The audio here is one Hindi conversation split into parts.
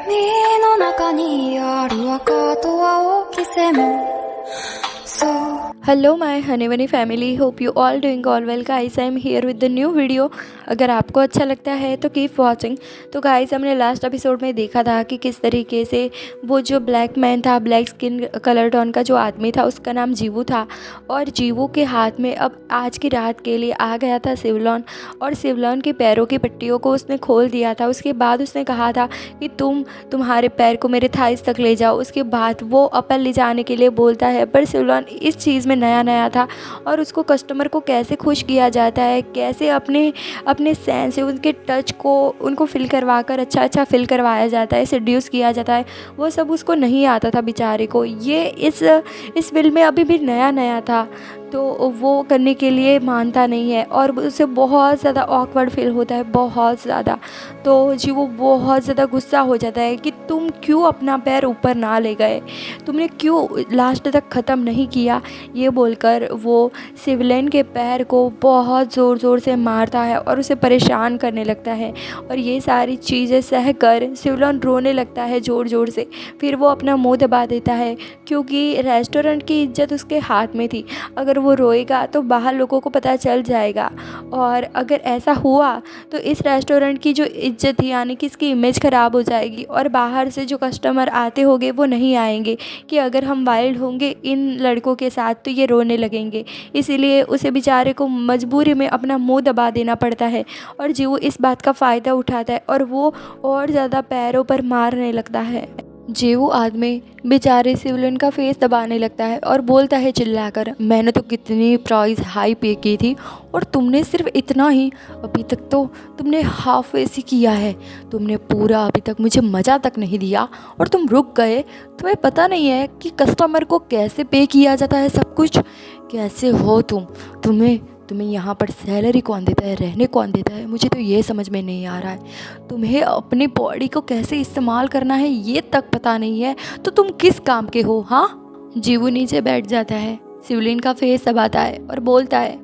海の中にある赤と青き線そう hello my Honey Vani family, hope you all doing all well. Guys I am here with the new video. अगर आपको अच्छा लगता है तो कीप वॉचिंग। तो गाइस हमने लास्ट एपिसोड में देखा था कि किस तरीके से वो जो ब्लैक मैन था, ब्लैक स्किन कलर टोन का जो आदमी था, उसका नाम जीवू था। और जीवू के हाथ में अब आज की रात के लिए आ गया था सिवलॉन, और सिवलॉन के पैरों की पट्टियों को उसने खोल दिया था। उसके बाद उसने कहा था कि तुम्हारे पैर को मेरे थाइस तक ले जाओ। उसके बाद वो अपर ले जाने के लिए बोलता है, पर सिवलॉन इस चीज़ में नया नया था, और उसको कस्टमर को कैसे खुश किया जाता है, कैसे अपने अपने सेंस से उनके टच को उनको फिल करवा कर अच्छा फिल करवाया जाता है, सेड्यूस किया जाता है, वो सब उसको नहीं आता था बेचारे को। ये इस फिल्म में अभी भी नया नया था, तो वो करने के लिए मानता नहीं है, और उसे बहुत ज़्यादा ऑकवर्ड फील होता है, बहुत ज़्यादा। तो जी वो बहुत ज़्यादा गुस्सा हो जाता है कि तुम क्यों अपना पैर ऊपर ना ले गए, तुमने क्यों लास्ट तक ख़त्म नहीं किया। ये बोलकर वो सिवलेन के पैर को बहुत ज़ोर ज़ोर से मारता है और उसे परेशान करने लगता है, और ये सारी चीज़ें सह कर सिवलेन रोने लगता है ज़ोर ज़ोर से। फिर वो अपना मुंह दबा देता है, क्योंकि रेस्टोरेंट की इज्जत उसके हाथ में थी। अगर वो रोएगा तो बाहर लोगों को पता चल जाएगा, और अगर ऐसा हुआ तो इस रेस्टोरेंट की जो इज्जत थी, यानी कि इसकी इमेज ख़राब हो जाएगी, और बाहर से जो कस्टमर आते होंगे वो नहीं आएंगे कि अगर हम वाइल्ड होंगे इन लड़कों के साथ तो ये रोने लगेंगे। इसीलिए उसे बेचारे को मजबूरी में अपना मुंह दबा देना पड़ता है, और जीवू इस बात का फ़ायदा उठाता है और वो और ज़्यादा पैरों पर मारने लगता है। जीवू आदमी बेचारे सिवलिन का फेस दबाने लगता है और बोलता है चिल्लाकर, मैंने तो कितनी प्राइस हाई पे की थी और तुमने सिर्फ इतना ही। अभी तक तो तुमने हाफ ऐसी किया है, तुमने पूरा अभी तक मुझे मज़ा तक नहीं दिया और तुम रुक गए। तुम्हें पता नहीं है कि कस्टमर को कैसे पे किया जाता है सब कुछ। कैसे हो तुम्हें तुम्हें यहाँ पर सैलरी कौन देता है, रहने कौन देता है, मुझे तो ये समझ में नहीं आ रहा है। तुम्हें अपनी बॉडी को कैसे इस्तेमाल करना है ये तक पता नहीं है, तो तुम किस काम के हो। हाँ, जीवू नीचे बैठ जाता है, शिवलिन का फेस दबाता है और बोलता है,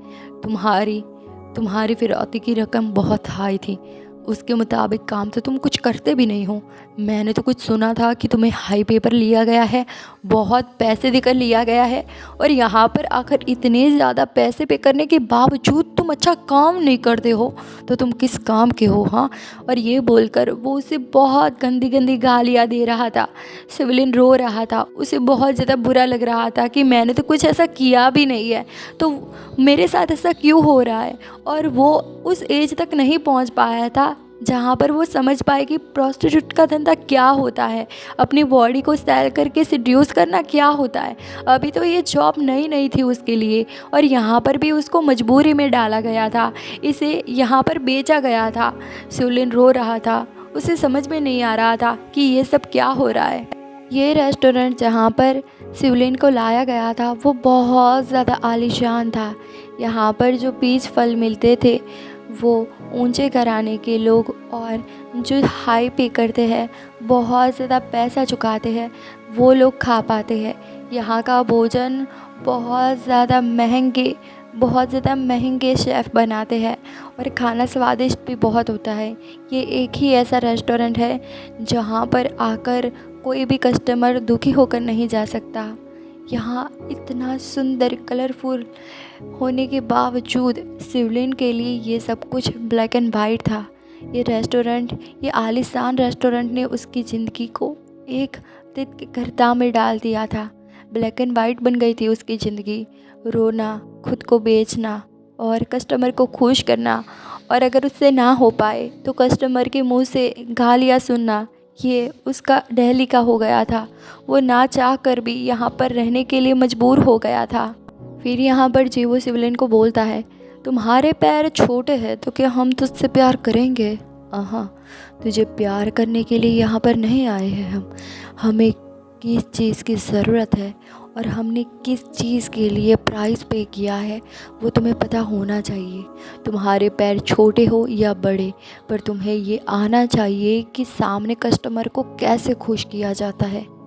तुम्हारी फिरौती की रकम बहुत हाई थी, उसके मुताबिक काम तो तुम कुछ करते भी नहीं हो। मैंने तो कुछ सुना था कि तुम्हें हाई पे पर लिया गया है, बहुत पैसे देकर लिया गया है, और यहाँ पर आकर इतने ज़्यादा पैसे पे करने के बावजूद तुम अच्छा काम नहीं करते हो, तो तुम किस काम के हो। हाँ, और ये बोलकर वो उसे बहुत गंदी गंदी गालियाँ दे रहा था। सिवलिन रो रहा था, उसे बहुत ज़्यादा बुरा लग रहा था कि मैंने तो कुछ ऐसा किया भी नहीं है, तो मेरे साथ ऐसा क्यों हो रहा है। और वो उस एज तक नहीं पहुंच पाया था जहाँ पर वो समझ पाए कि प्रोस्टिट्यूट का धंधा क्या होता है, अपनी बॉडी को सेल करके सिड्यूस करना क्या होता है। अभी तो ये जॉब नई नई थी उसके लिए, और यहाँ पर भी उसको मजबूरी में डाला गया था, इसे यहाँ पर बेचा गया था। सिवलिन रो रहा था, उसे समझ में नहीं आ रहा था कि ये सब क्या हो रहा है। ये रेस्टोरेंट जहाँ पर शिवलिन को लाया गया था वो बहुत ज़्यादा आलीशान था। यहाँ पर जो पीच फल मिलते थे वो ऊंचे घराने के लोग और जो हाई पे करते हैं, बहुत ज़्यादा पैसा चुकाते हैं, वो लोग खा पाते हैं। यहाँ का भोजन बहुत ज़्यादा महंगे शेफ़ बनाते हैं, और खाना स्वादिष्ट भी बहुत होता है। ये एक ही ऐसा रेस्टोरेंट है जहाँ पर आकर कोई भी कस्टमर दुखी होकर नहीं जा सकता। यहाँ इतना सुंदर कलरफुल होने के बावजूद शिवलिन के लिए ये सब कुछ ब्लैक एंड वाइट था। ये आलीशान रेस्टोरेंट ने उसकी ज़िंदगी को एक तित की गर्दा में डाल दिया था। ब्लैक एंड वाइट बन गई थी उसकी ज़िंदगी। रोना, खुद को बेचना और कस्टमर को खुश करना, और अगर उससे ना हो पाए तो कस्टमर के मुंह से गालियाँ सुनना, ये उसका डेली का हो गया था। वो ना चाह कर भी यहाँ पर रहने के लिए मजबूर हो गया था। फिर यहाँ पर जीवो शिवलिन को बोलता है, तुम्हारे पैर छोटे हैं तो क्या हम तुझसे प्यार करेंगे। हाँ, तुझे प्यार करने के लिए यहाँ पर नहीं आए हैं हम। हमें किस चीज़ की ज़रूरत है और हमने किस चीज़ के लिए प्राइस पे किया है वो तुम्हें पता होना चाहिए। तुम्हारे पैर छोटे हो या बड़े, पर तुम्हें ये आना चाहिए कि सामने कस्टमर को कैसे खुश किया जाता है।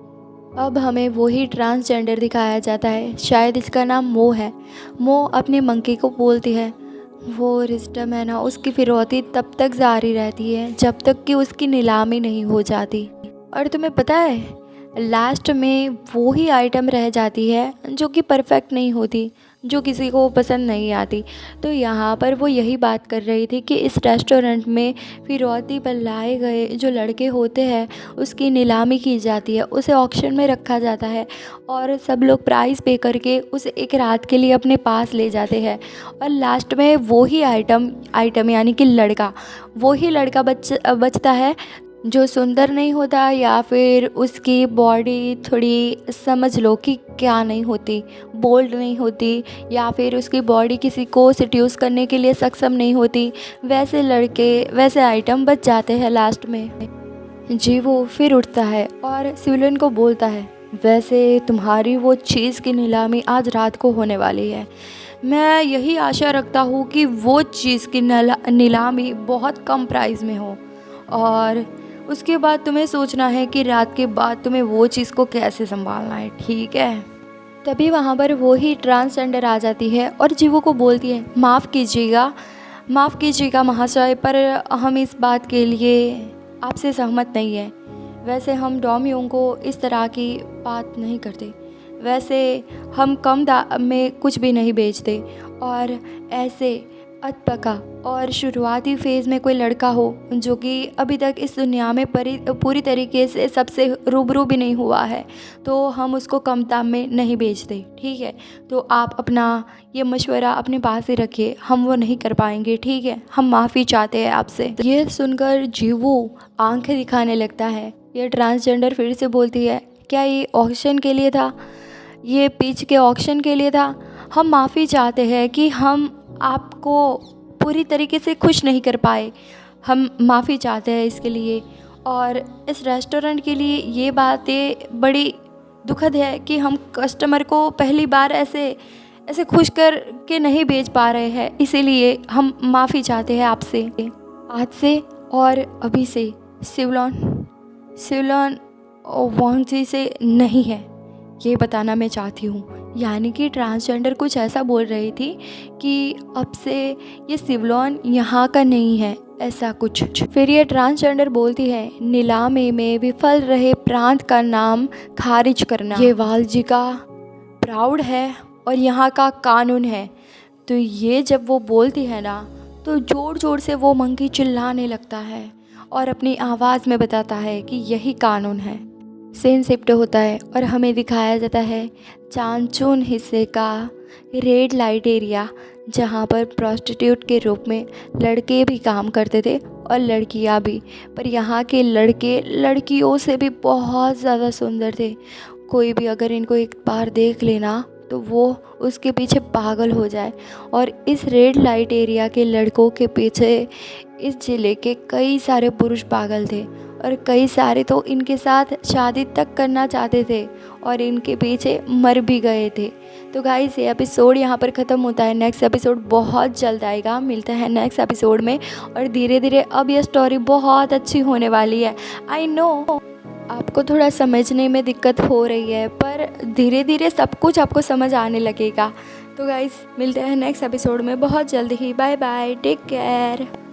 अब हमें वही ट्रांसजेंडर दिखाया जाता है, शायद इसका नाम मो है। मो अपने मंकी को बोलती है, वो रिस्टम है ना, उसकी फिरौती तब तक जारी रहती है जब तक कि उसकी नीलामी नहीं हो जाती। और तुम्हें पता है लास्ट में वो ही आइटम रह जाती है जो कि परफेक्ट नहीं होती, जो किसी को पसंद नहीं आती। तो यहाँ पर वो यही बात कर रही थी कि इस रेस्टोरेंट में फिरौती पर लाए गए जो लड़के होते हैं उसकी नीलामी की जाती है, उसे ऑक्शन में रखा जाता है और सब लोग प्राइस पे करके उसे एक रात के लिए अपने पास ले जाते हैं। और लास्ट में वो ही आइटम यानी कि लड़का, वो ही लड़का बचता है जो सुंदर नहीं होता या फिर उसकी बॉडी थोड़ी समझ लो कि क्या नहीं होती, बोल्ड नहीं होती, या फिर उसकी बॉडी किसी को सेड्यूस करने के लिए सक्षम नहीं होती। वैसे लड़के, वैसे आइटम बच जाते हैं लास्ट में। जी वो फिर उठता है और सिविलियन को बोलता है, वैसे तुम्हारी वो चीज़ की नीलामी आज रात को होने वाली है। मैं यही आशा रखता हूँ कि वो चीज़ की नीलामी बहुत कम प्राइस में हो और उसके बाद तुम्हें सोचना है कि रात के बाद तुम्हें वो चीज़ को कैसे संभालना है, ठीक है। तभी वहाँ पर वो ही ट्रांसजेंडर आ जाती है और जीवो को बोलती है, माफ़ कीजिएगा महाशय, पर हम इस बात के लिए आपसे सहमत नहीं है। वैसे हम डोमियों को इस तरह की बात नहीं करते, वैसे हम कम दाम में कुछ भी नहीं बेचते और ऐसे अधपका और शुरुआती फेज़ में कोई लड़का हो जो कि अभी तक इस दुनिया में पूरी तरीके से सबसे रूबरू भी नहीं हुआ है तो हम उसको कम दाम में नहीं बेचते, ठीक है। तो आप अपना ये मशवरा अपने पास ही रखिए, हम वो नहीं कर पाएंगे, ठीक है। हम माफ़ी चाहते हैं आपसे। ये सुनकर जीवू आंखें दिखाने लगता है। ये ट्रांसजेंडर फिर से बोलती है, क्या ये ऑक्शन के लिए था? ये पिच के ऑक्शन के लिए था? हम माफ़ी चाहते हैं कि हम आपको पूरी तरीके से खुश नहीं कर पाए, हम माफ़ी चाहते हैं इसके लिए। और इस रेस्टोरेंट के लिए ये बातें बड़ी दुखद है कि हम कस्टमर को पहली बार ऐसे खुश कर के नहीं बेच पा रहे हैं, इसीलिए हम माफ़ी चाहते हैं आपसे। आज से और अभी से सिवलॉन वांगजी से नहीं है, ये बताना मैं चाहती हूँ। यानी कि ट्रांसजेंडर कुछ ऐसा बोल रही थी कि अब से ये सिवलॉन यहाँ का नहीं है, ऐसा कुछ। फिर ये ट्रांसजेंडर बोलती है, नीलामी में विफल रहे प्रांत का नाम खारिज करना ये वालजी का प्राउड है और यहाँ का कानून है। तो ये जब वो बोलती है ना तो ज़ोर ज़ोर से वो मंकी चिल्लाने लगता है और अपनी आवाज़ में बताता है कि यही कानून है। सीन शिफ्ट होता है और हमें दिखाया जाता है चांचून हिस्से का रेड लाइट एरिया, जहाँ पर प्रोस्टिट्यूट के रूप में लड़के भी काम करते थे और लड़कियाँ भी। पर यहाँ के लड़के लड़कियों से भी बहुत ज़्यादा सुंदर थे। कोई भी अगर इनको एक बार देख लेना तो वो उसके पीछे पागल हो जाए। और इस रेड लाइट एरिया के लड़कों के पीछे इस ज़िले के कई सारे पुरुष पागल थे और कई सारे तो इनके साथ शादी तक करना चाहते थे और इनके पीछे मर भी गए थे। तो गाइस ये एपिसोड यहाँ पर ख़त्म होता है। नेक्स्ट एपिसोड बहुत जल्द आएगा, मिलता है नेक्स्ट एपिसोड में। और धीरे धीरे अब ये स्टोरी बहुत अच्छी होने वाली है। आई नो आपको थोड़ा समझने में दिक्कत हो रही है, पर धीरे धीरे सब कुछ आपको समझ आने लगेगा। तो गाइस मिलते हैं नेक्स्ट एपिसोड में बहुत जल्द ही। Bye bye, take care.